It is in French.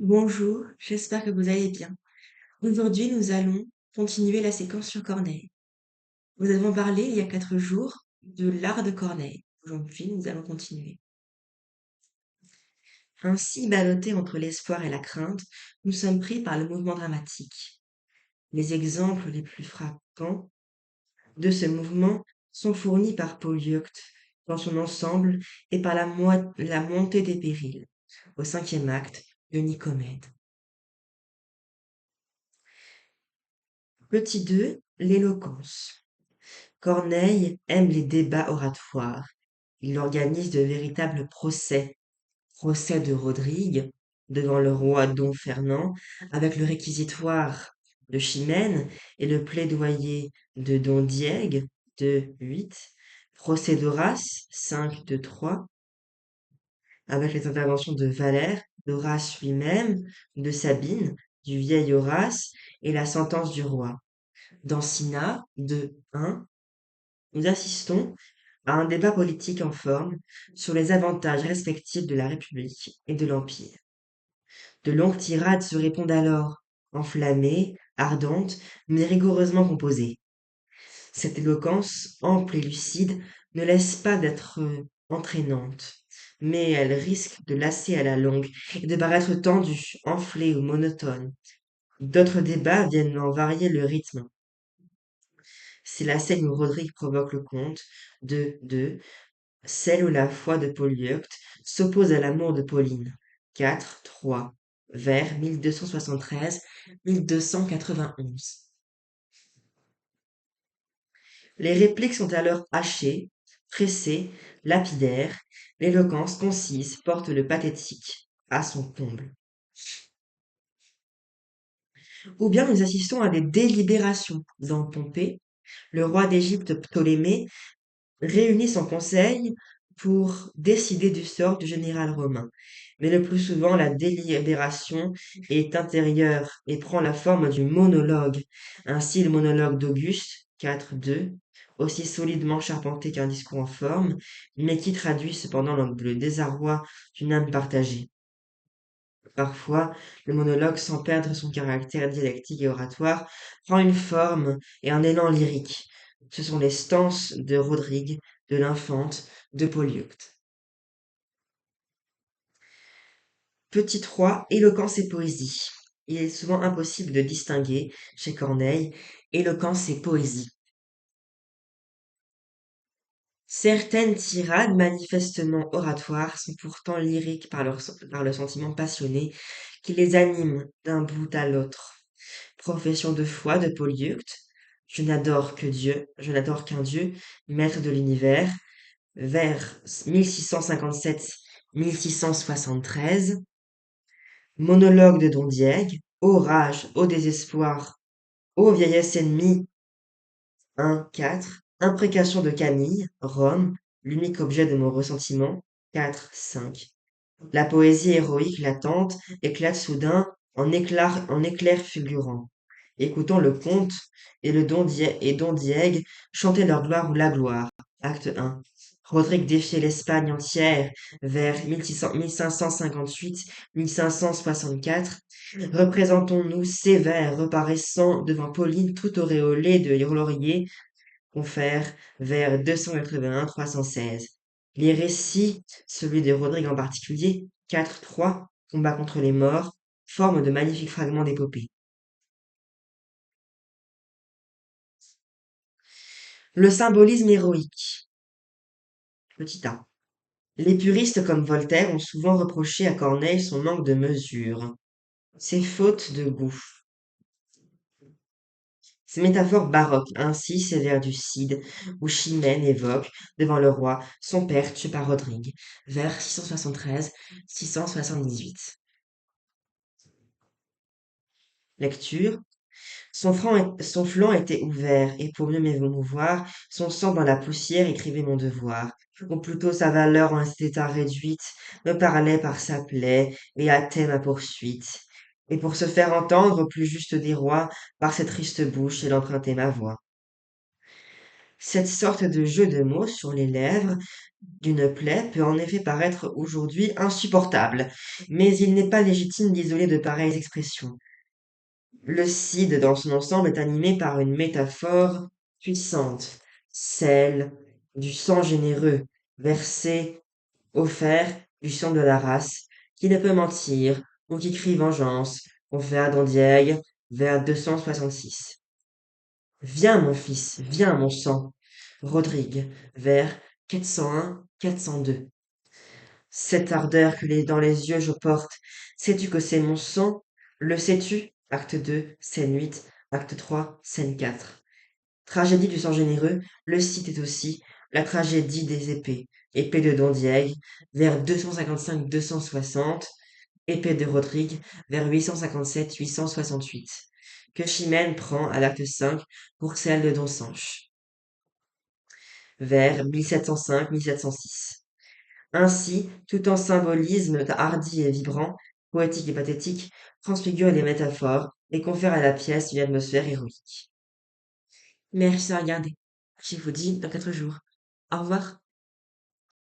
Bonjour, j'espère que vous allez bien. Aujourd'hui, nous allons continuer la séquence sur Corneille. Nous avons parlé il y a 4 jours de l'art de Corneille. Aujourd'hui, nous allons continuer. Ainsi, ballottés entre l'espoir et la crainte, nous sommes pris par le mouvement dramatique. Les exemples les plus frappants de ce mouvement sont fournis par Polyeucte dans son ensemble et par la montée des périls, au 5e acte de Nicomède. Petit 2, l'éloquence. Corneille aime les débats oratoires. Il organise de véritables procès. Procès de Rodrigue devant le roi Don Fernand avec le réquisitoire de Chimène et le plaidoyer de Don Diègue de 8. Procès d'Horace 5 de 3 avec les interventions de Valère, d'Horace lui-même, de Sabine, du vieil Horace et la sentence du roi. Dans Cinna 2 1, nous assistons à un débat politique en forme sur les avantages respectifs de la République et de l'Empire. De longues tirades se répondent alors, enflammées, ardentes, mais rigoureusement composées. Cette éloquence, ample et lucide, ne laisse pas d'être entraînante, mais elle risque de lasser à la longue et de paraître tendue, enflée ou monotone. D'autres débats viennent en varier le rythme. C'est la scène où Rodrigue provoque le comte de celle où la foi de Polyeucte s'oppose à l'amour de Pauline. 4, 3, vers 1273-1291. Les répliques sont alors hachées, pressées, lapidaires, l'éloquence concise porte le pathétique à son comble. Ou bien nous assistons à des délibérations. Dans Pompée, le roi d'Égypte Ptolémée réunit son conseil pour décider du sort du général romain. Mais le plus souvent, la délibération est intérieure et prend la forme du monologue. Ainsi, le monologue d'Auguste, 4-2, aussi solidement charpenté qu'un discours en forme, mais qui traduit cependant le désarroi d'une âme partagée. Parfois, le monologue, sans perdre son caractère dialectique et oratoire, prend une forme et un élan lyrique. Ce sont les stances de Rodrigue, de l'Infante, de Polyeucte. Petit 3, éloquence et poésie. Il est souvent impossible de distinguer, chez Corneille, éloquence et poésie. Certaines tirades manifestement oratoires sont pourtant lyriques par le sentiment passionné qui les anime d'un bout à l'autre. Profession de foi de Polyeucte. Je n'adore que Dieu, je n'adore qu'un Dieu, maître de l'univers, vers 1657-1673. Monologue de Don Diègue. Ô rage, ô désespoir, ô vieillesse ennemie, 1-4. Imprécation de Camille, Rome, l'unique objet de mon ressentiment, 4-5. La poésie héroïque latente éclate soudain en éclairs fulgurants. Écoutons le comte et Don Diègue chanter leur gloire ou la gloire. Acte 1. Rodrigue défiait l'Espagne entière vers 1558-1564. Représentons-nous sévères, reparaissant devant Pauline tout auréolée de lauriers, confère vers 281-316. Les récits, celui de Rodrigue en particulier, 4-3, combat contre les morts, forment de magnifiques fragments d'épopée. Le symbolisme héroïque. Petit a. Les puristes comme Voltaire ont souvent reproché à Corneille son manque de mesure, ses fautes de goût. Ces métaphores baroques, ainsi ces vers du Cid, où Chimène évoque, devant le roi, son père tué par Rodrigue, vers 673-678. Lecture. Son flanc était ouvert, et pour mieux m'émouvoir, son sang dans la poussière écrivait mon devoir. Ou plutôt sa valeur en cet état réduite, me parlait par sa plaie, et hâtait ma poursuite. Et pour se faire entendre au plus juste des rois, par cette triste bouche, elle empruntait ma voix. Cette sorte de jeu de mots sur les lèvres d'une plaie peut en effet paraître aujourd'hui insupportable, mais il n'est pas légitime d'isoler de pareilles expressions. Le Cid, dans son ensemble, est animé par une métaphore puissante, celle du sang généreux, versé, offert du sang de la race, qui ne peut mentir, ou qui crie vengeance, vers Dondiague, vers 266. Viens, mon fils, viens, mon sang. Rodrigue, vers 401-402. Cette ardeur que dans les yeux je porte, sais-tu que c'est mon sang? Le sais-tu? Acte 2, scène 8, acte 3, scène 4. Tragédie du sang généreux, le site est aussi la tragédie des épées. Épée de Don Diego, vers 255-260, épée de Rodrigue, vers 857-868, que Chimène prend à l'acte 5 pour celle de Don Sanche, vers 1705-1706. Ainsi, tout en symbolisme hardi et vibrant, poétique et pathétique, transfigure les métaphores et confère à la pièce une atmosphère héroïque. Merci à regarder. Je vous dis dans 4 jours. Au revoir.